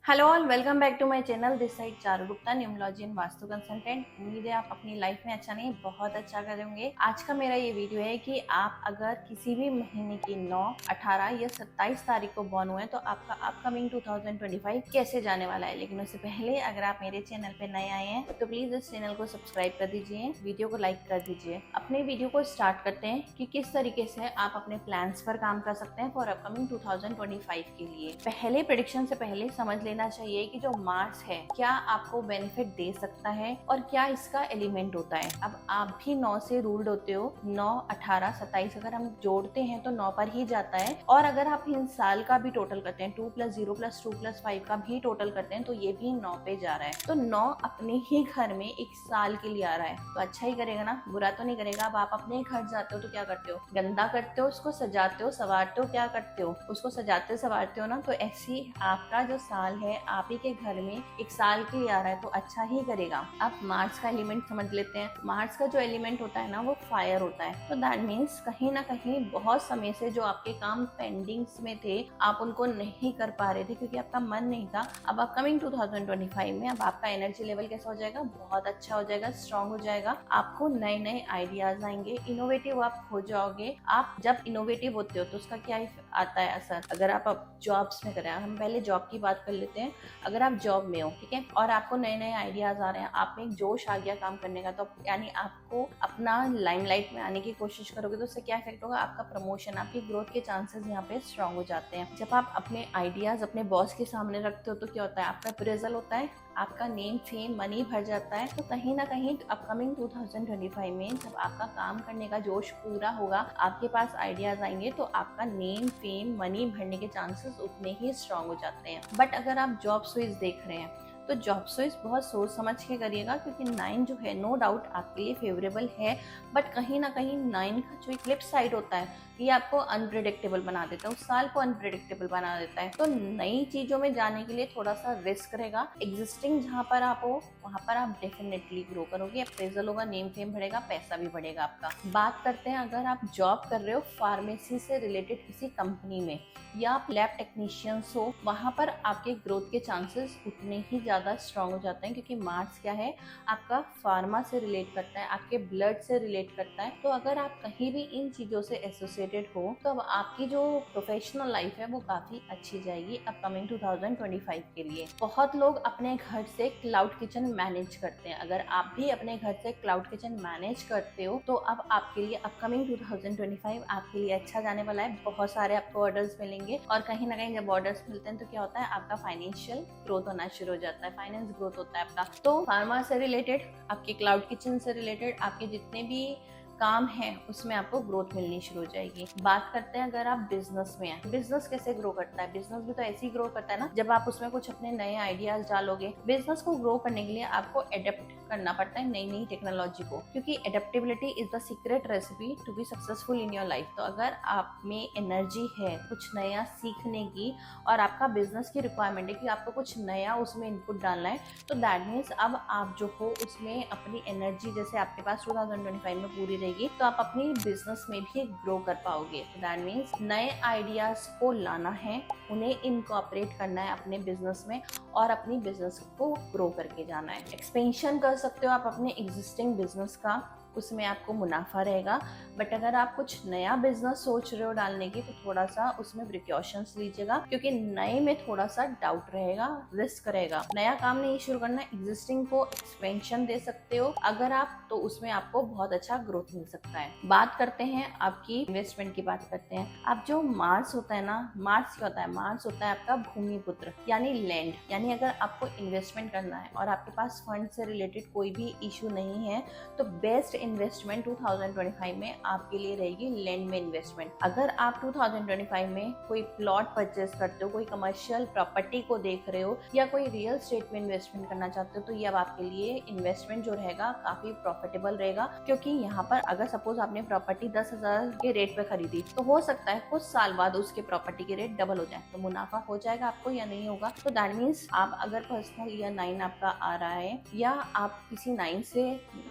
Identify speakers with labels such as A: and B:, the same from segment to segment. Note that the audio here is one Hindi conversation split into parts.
A: Hello all, welcome back to my channel. This side Charu Gupta, numerology and vastu consultant. उम्मीद है आप अपनी लाइफ में अच्छा नहीं बहुत अच्छा करेंगे। आज का मेरा ये वीडियो है कि आप अगर किसी भी महीने की 9, 18 या 27 तारीख को बॉर्न हुए तो आपका अपकमिंग 2025 कैसे जाने वाला है। लेकिन उससे पहले अगर आप मेरे चैनल पे नए आए हैं तो प्लीज इस चैनल को सब्सक्राइब कर दीजिए, वीडियो को लाइक कर दीजिए। अपने वीडियो को स्टार्ट करते हैं कि किस तरीके से आप अपने प्लान्स पर काम कर सकते हैं फॉर अपकमिंग 2025 के लिए। पहले प्रेडिक्शन से पहले समझ लेना चाहिए कि जो मार्स है क्या आपको बेनिफिट दे सकता है और क्या इसका एलिमेंट होता है। अब आप भी 9 से रूल्ड होते हो। 9, 18, 27 अगर हम जोड़ते हैं तो 9 पर ही जाता है। और अगर आप इन साल का भी टोटल करते हैं, 2 + 0 + 2 + 5 का भी टोटल करते हैं तो ये भी 9 पे जा रहा है। तो 9 अपने ही घर में एक साल के लिए आ रहा है तो अच्छा ही करेगा ना, बुरा तो नहीं करेगा। अब आप अपने घर जाते हो तो क्या करते हो, गंदा करते हो, उसको सजाते हो, संवारते हो, क्या करते हो, उसको सजाते संवारते हो ना। तो ऐसी आपका जो साल है आप ही के घर में एक साल के लिए आ रहा है तो अच्छा ही करेगा। अब मार्स का एलिमेंट समझ लेते हैं। मार्स का जो एलिमेंट होता है ना वो फायर होता है। तो दैट मीन्स कहीं ना कहीं बहुत समय से जो आपके काम पेंडिंग्स में थे आप उनको नहीं कर पा रहे थे क्योंकि आपका मन नहीं था। अब अपकमिंग 2025 में अब आपका एनर्जी लेवल कैसा हो जाएगा, बहुत अच्छा हो जाएगा, स्ट्रांग हो जाएगा। आपको नए नए आइडियाज आएंगे, इनोवेटिव आप हो जाओगे। आप जब इनोवेटिव होते हो तो उसका क्या आता है असर। अगर आप जॉब्स में करें, हम पहले जॉब की बात कर लेते हैं। अगर आप जॉब में हो, ठीक है, और आपको नए नए आइडियाज आ रहे हैं, आप में एक जोश आ गया काम करने का, तो यानी आपको अपना लाइमलाइट में आने की कोशिश करोगे तो उससे क्या इफेक्ट होगा, आपका प्रमोशन, आपकी ग्रोथ के चांसेस यहाँ पे स्ट्रांग हो जाते हैं। जब आप अपने आइडियाज अपने बॉस के सामने रखते हो तो क्या होता है, आपका अप्रेजल होता है, आपका नेम फेम मनी भर जाता है। तो कहीं ना कहीं अपकमिंग 2025 में जब आपका काम करने का जोश पूरा होगा, आपके पास आइडियाज आएंगे तो आपका नेम फेम मनी भरने के चांसेस उतने ही स्ट्रांग हो जाते हैं। बट अगर आप जॉब स्विच देख रहे हैं तो जॉब स्विच बहुत सोच समझ के करिएगा क्योंकि 9 जो है नो डाउट आपके लिए फेवरेबल है। बट कहीं ना कहीं 9 का जो फ्लिप साइड होता है ये आपको अनप्रिडिक्टेबल बना देता है, उस साल को अनप्रिडिक्टेबल बना देता है। तो नई चीजों में जाने के लिए थोड़ा सा रिस्क रहेगा। एग्जिस्टिंग जहाँ पर आप हो वहां पर आप डेफिनेटली ग्रो करोगे, अप्रेजल होगा, नेम फेम बढ़ेगा, पैसा भी बढ़ेगा आपका। बात करते हैं अगर आप जॉब कर रहे हो फार्मेसी से रिलेटेड किसी कंपनी में या आप लैब टेक्नीशियंस हो, वहां पर आपके ग्रोथ के चांसेस उतने ही ज्यादा स्ट्रांग हो जाते हैं क्योंकि मार्स क्या है, आपका फार्मा से रिलेट करता है, आपके ब्लड से रिलेट करता है। तो अगर आप कहीं भी इन चीजों से एसोसिएटेड हो तो अब आपकी जो प्रोफेशनल लाइफ है वो काफी अच्छी जाएगी अपकमिंग 2025 के लिए। बहुत लोग अपने घर से क्लाउड किचन मैनेज करते हैं। अगर आप भी अपने घर से क्लाउड किचन मैनेज करते हो तो अब आपके लिए अपकमिंग 2025 आपके लिए अच्छा जाने वाला है। बहुत सारे आपको ऑर्डर्स मिलेंगे और कहीं ना कहीं जब ऑर्डर्स मिलते हैं तो क्या होता है, आपका फाइनेंशियल ग्रोथ होना शुरू हो जाता है, फाइनेंस ग्रोथ होता है आपका। तो फार्मा से रिलेटेड, आपके क्लाउड किचन से रिलेटेड, आपके जितने भी काम है उसमें आपको ग्रोथ मिलनी शुरू हो जाएगी। बात करते हैं अगर आप बिजनेस में हैं, बिजनेस कैसे ग्रो करता है। बिजनेस भी तो ऐसे ही ग्रो करता है ना जब आप उसमें कुछ अपने नए आइडियाज डालोगे। बिजनेस को ग्रो करने के लिए आपको एडेप्ट करना पड़ता है नई नई टेक्नोलॉजी को, क्योंकि adaptability is the secret recipe to be successful in your life. तो अगर आप में एनर्जी है कुछ नया सीखने की और आपका बिजनेस की रिक्वायरमेंट है कि आपको कुछ नया उसमें इनपुट डालना है, तो दैट मीन्स अब आप जो हो उसमें अपनी एनर्जी जैसे आपके पास 2025 में पूरी रहेगी तो आप अपनी बिजनेस में भी ग्रो कर पाओगे। दैट मीन्स नए आइडियाज को लाना है, उन्हें इनकॉर्पोरेट करना है अपने बिजनेस में और अपनी बिजनेस को ग्रो करके जाना है। एक्सपेंशन कर सकते हो आप अपने एग्जिस्टिंग बिजनेस का, उसमें आपको मुनाफा रहेगा। बट अगर आप कुछ नया बिजनेस सोच रहे हो डालने की तो थोड़ा सा उसमें प्रिकॉशंस लीजिएगा क्योंकि नए में थोड़ा सा डाउट रहेगा, रिस्क रहेगा। नया काम नहीं शुरू करना, एग्जिस्टिंग को एक्सपेंशन दे सकते हो अगर आप, तो उसमें आपको बहुत अच्छा ग्रोथ मिल सकता है। बात करते हैं आपकी इन्वेस्टमेंट की बात करते हैं। अब जो मार्स होता है ना, मार्स क्या होता है, मार्स होता है आपका भूमिपुत्र यानी लैंड। यानी अगर आपको इन्वेस्टमेंट करना है और आपके पास फंड से रिलेटेड कोई भी इशू नहीं है तो बेस्ट इन्वेस्टमेंट 2025 में आपके लिए रहेगी लैंड में इन्वेस्टमेंट। अगर आप 2025 में कोई प्लॉट परचेस करते हो, कोई कमर्शियल प्रॉपर्टी को देख रहे हो या कोई रियल स्टेट में इन्वेस्टमेंट करना चाहते हो तो ये अब आपके लिए इन्वेस्टमेंट जो रहेगा काफी प्रॉफिटेबल रहेगा। क्योंकि यहाँ पर अगर सपोज आपने प्रॉपर्टी 10,000 के रेट पे खरीदी तो हो सकता है कुछ साल बाद उसके प्रॉपर्टी के रेट डबल हो जाए, तो मुनाफा हो जाएगा आपको या नहीं होगा। तो दैट मीन्स आप अगर पर्सनल या 9 आपका आ रहा है या आप किसी 9 से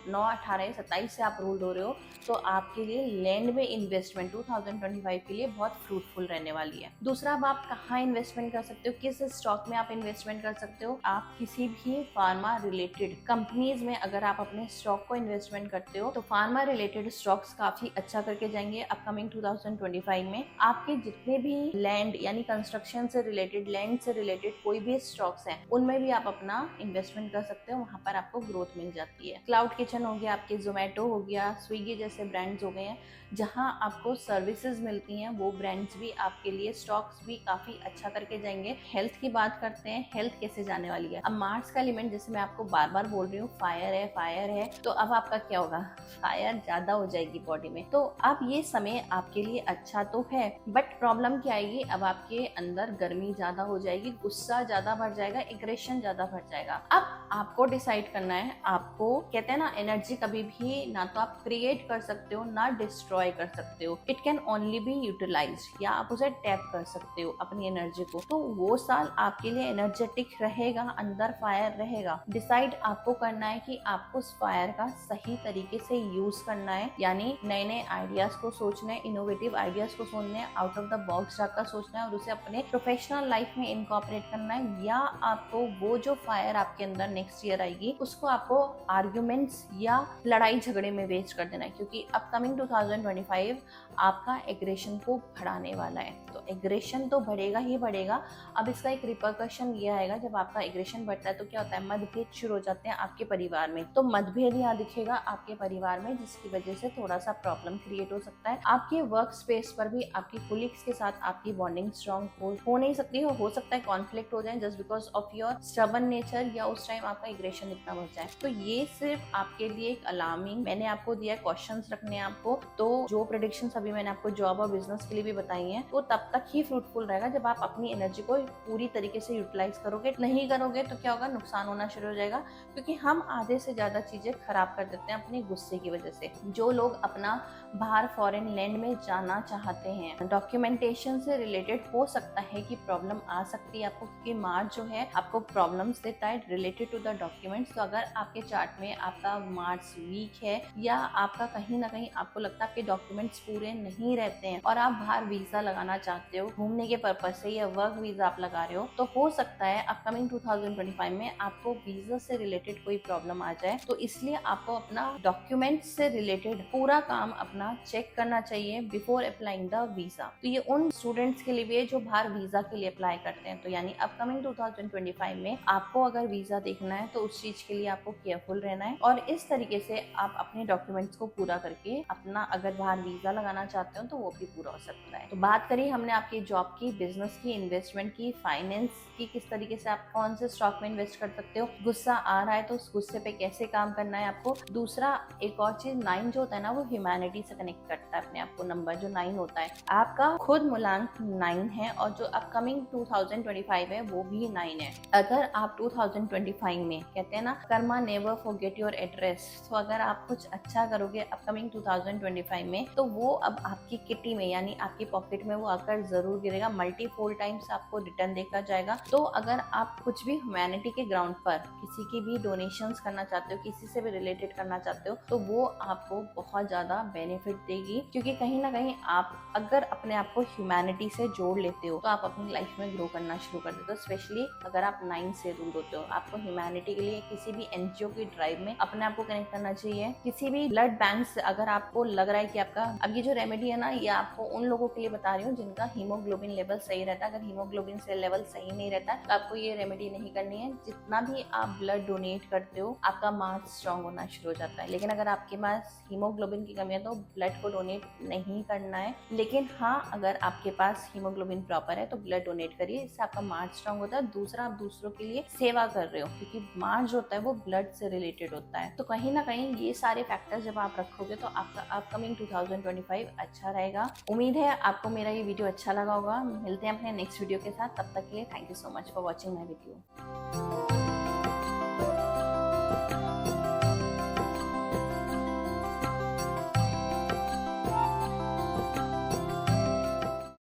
A: 9, 18 या 27 जुलाई से आप रूल्ड हो रहे हो, तो आपके लिए लैंड में इन्वेस्टमेंट 2025 के लिए बहुत फ्रूटफुल रहने वाली है। दूसरा, अब आप कहाँ इन्वेस्टमेंट कर सकते हो, किस स्टॉक में आप इन्वेस्टमेंट कर सकते हो। आप किसी भी फार्मा रिलेटेड कंपनीज में अगर आप अपने स्टॉक को इन्वेस्टमेंट करते हो तो फार्मा रिलेटेड स्टॉक्स काफी अच्छा करके जाएंगे अपकमिंग 2025 में। आपके जितने भी लैंड यानी कंस्ट्रक्शन से रिलेटेड, लैंड से रिलेटेड कोई भी स्टॉक्स हैं, उनमें भी आप अपना इन्वेस्टमेंट कर सकते हो। वहां पर आपको ग्रोथ मिल जाती है। क्लाउड किचन हो गया, आपके जोमेटो हो गया, स्विगी जैसे ब्रांड्स हो गए हैं जहां आपको सर्विसेज मिलती हैं, वो ब्रांड्स भी आपके लिए, स्टॉक्स भी काफी अच्छा करके जाएंगे। हेल्थ की बात करते हैं, हेल्थ कैसे जाने वाली है। अब मार्स का एलिमेंट, जैसे मैं आपको बार बार बोल रही हूँ, फायर है, फायर है, तो अब आपका क्या होगा, फायर ज्यादा हो जाएगी बॉडी में। तो अब ये समय आपके लिए अच्छा तो है, बट प्रॉब्लम क्या आएगी, अब आपके अंदर गर्मी ज्यादा हो जाएगी, गुस्सा ज्यादा बढ़ जाएगा, एग्रेशन ज्यादा बढ़ जाएगा। अब आपको डिसाइड करना है। आपको कहते हैं ना, एनर्जी कभी भी ना तो आप क्रिएट कर सकते हो ना डिस्ट्रॉय कर सकते हो। It can only be utilized, या आप उसे टैप कर सकते हो अपनी एनर्जी को। तो वो साल आपके लिए एनर्जेटिक रहेगा, अंदर फायर रहेगा। डिसाइड आपको करना है कि आपको उस फायर का सही तरीके से यूज करना है, यानी नए नए आइडियाज को सोचना है, इनोवेटिव आइडियाज को सोचना है, आउट ऑफ द बॉक्स जाकर सोचना है और उसे अपने प्रोफेशनल लाइफ में इनकॉर्पोरेट करना है। या आपको वो जो फायर आपके अंदर नेक्स्ट ईयर आएगी उसको आपको आर्ग्यूमेंट्स या लड़ाई झगड़े में वेस्ट कर देना है, क्योंकि अपकमिंग 2025 आपका एग्रेशन को बढ़ाने वाला है। तो एग्रेशन तो बढ़ेगा ही बढ़ेगा। अब इसका एक रिपरकशन ये आएगा, जब आपका एग्रेशन बढ़ता है तो क्या होता है, मतभेद शुरू हो जाते हैं आपके परिवार में। तो मतभेद यहाँ दिखेगा आपके परिवार में, जिसकी वजह से थोड़ा सा प्रॉब्लम क्रिएट हो सकता है। आपके वर्क स्पेस पर भी आपके कोलिग्स के साथ आपकी बॉन्डिंग स्ट्रॉन्ग हो नहीं सकती, हो सकता है कॉन्फ्लिक्ट हो जाए just because of your stubborn nature, या उस टाइम आपका एग्रेशन इतना बढ़ जाए। तो ये सिर्फ आपके लिए एक अलार्मिंग, मैंने आपको दिया क्वेश्चंस रखने हैं आपको। तो जो प्रेडिक्शंस अभी मैंने आपको जॉब और बिजनेस के लिए भी बताई हैं, वो तब तक ही फ्रूटफुल रहेगा जब आप अपनी एनर्जी को पूरी तरीके से यूटिलाइज करोगे। नहीं करोगे तो क्या होगा, नुकसान होना शुरू हो जाएगा, क्योंकि हम आधे से ज्यादा चीजें खराब कर देते हैं अपने गुस्से की वजह से। जो लोग अपना बाहर फॉरेन लैंड में जाना चाहते हैं, डॉक्यूमेंटेशन से रिलेटेड हो सकता है कि प्रॉब्लम आ सकती है आपको, क्योंकि मार्च जो है आपको प्रॉब्लम्स देता है रिलेटेड टू द डॉक्यूमेंट्स। तो अगर आपके चार्ट में आपका मार्च वीक है, या आपका कहीं ना कहीं आपको लगता है आपके डॉक्यूमेंट्स पूरे नहीं रहते हैं और आप बाहर वीजा लगाना चाहते हो घूमने के पर्पज से, या वर्क वीजा आप लगा रहे हो, तो हो सकता है अपकमिंग 2025 में आपको वीजा से रिलेटेड कोई प्रॉब्लम आ जाए। तो इसलिए आपको अपना डॉक्यूमेंट्स से रिलेटेड पूरा काम अपना चेक करना चाहिए बिफोर अप्लाइंग द वीजा। तो ये उन स्टूडेंट्स के लिए भी है जो बाहर वीजा के लिए अप्लाई करते हैं। तो यानी अपकमिंग 2025 में आपको अगर वीजा देखना है तो उस चीज के लिए आपको केयरफुल रहना है, और इस तरीके से आप अपने डॉक्यूमेंट्स को पूरा करके अपना अगर बाहर वीजा लगाना चाहते हो तो वो भी पूरा हो सकता है। तो बात करी हमने आपकी जॉब की, बिजनेस की, इन्वेस्टमेंट की, फाइनेंस की, किस तरीके से आप कौन से स्टॉक में इन्वेस्ट कर सकते हो। गुस्सा आ रहा है तो उस गुस्से पे कैसे काम करना है आपको। दूसरा, एक और चीज, 9 जो होता है ना, वो ह्यूमैनिटी से कनेक्ट करता है अपने आप को। नंबर जो 9 होता है, आपका खुद मूलांक 9 है, और जो अपकमिंग 2025 है वो भी 9 है। अगर आप 2025 में, कहते हैं ना Karma never forget your address, तो अगर आप कुछ अच्छा करोगे अपकमिंग 2025 में, तो वो अब आपकी किटी में यानी आपकी पॉकेट में वो आकर जरूर गिरेगा, मल्टीफोल टाइम्स आपको रिटर्न देखा जाएगा। तो अगर आप कुछ भी ह्यूमैनिटी के ग्राउंड पर किसी की भी डोनेशंस करना चाहते हो, किसी से भी रिलेटेड करना चाहते हो, तो वो आपको बहुत ज्यादा बेनिफिट देगी, क्योंकि कहीं ना कहीं आप अगर अपने आप को ह्यूमैनिटी से जोड़ लेते हो तो आप अपनी लाइफ में ग्रो करना शुरू कर देते हो। स्पेशली अगर आप 9 से रूल होते हो, आपको ह्यूमैनिटी के लिए किसी भी एनजीओ की ड्राइव में अपने आप को कनेक्ट करना चाहिए। किसी भी ब्लड बैंक से अगर आपको लग रहा है कि आपका, अब ये जो रेमेडी है ना, ये आपको उन लोगों के लिए बता रही हूँ जिनका हीमोग्लोबिन लेवल सही रहता है। अगर हीमोग्लोबिन से लेवल सही नहीं रहता है तो आपको ये रेमेडी नहीं करनी है। जितना भी आप ब्लड डोनेट करते हो, आपका मास स्ट्रॉन्ग होना शुरू हो जाता है। लेकिन अगर आपके पास हीमोग्लोबिन की कमी है तो ब्लड को डोनेट नहीं करना है। लेकिन हाँ, अगर आपके पास हीमोग्लोबिन प्रॉपर है तो ब्लड डोनेट करिए, इससे आपका मार्च स्ट्रॉन्ग होता है। दूसरा, आप दूसरों के लिए सेवा कर रहे हो, क्योंकि मार्च जो होता है वो ब्लड से रिलेटेड होता है। तो कहीं ना कहीं ये सारे फैक्टर्स जब आप रखोगे तो आपका अपकमिंग 2025 अच्छा रहेगा। उम्मीद है आपको मेरा ये वीडियो अच्छा लगा होगा। मिलते हैं अपने नेक्स्ट वीडियो के साथ, तब तक के लिए thank you so much for watching my video.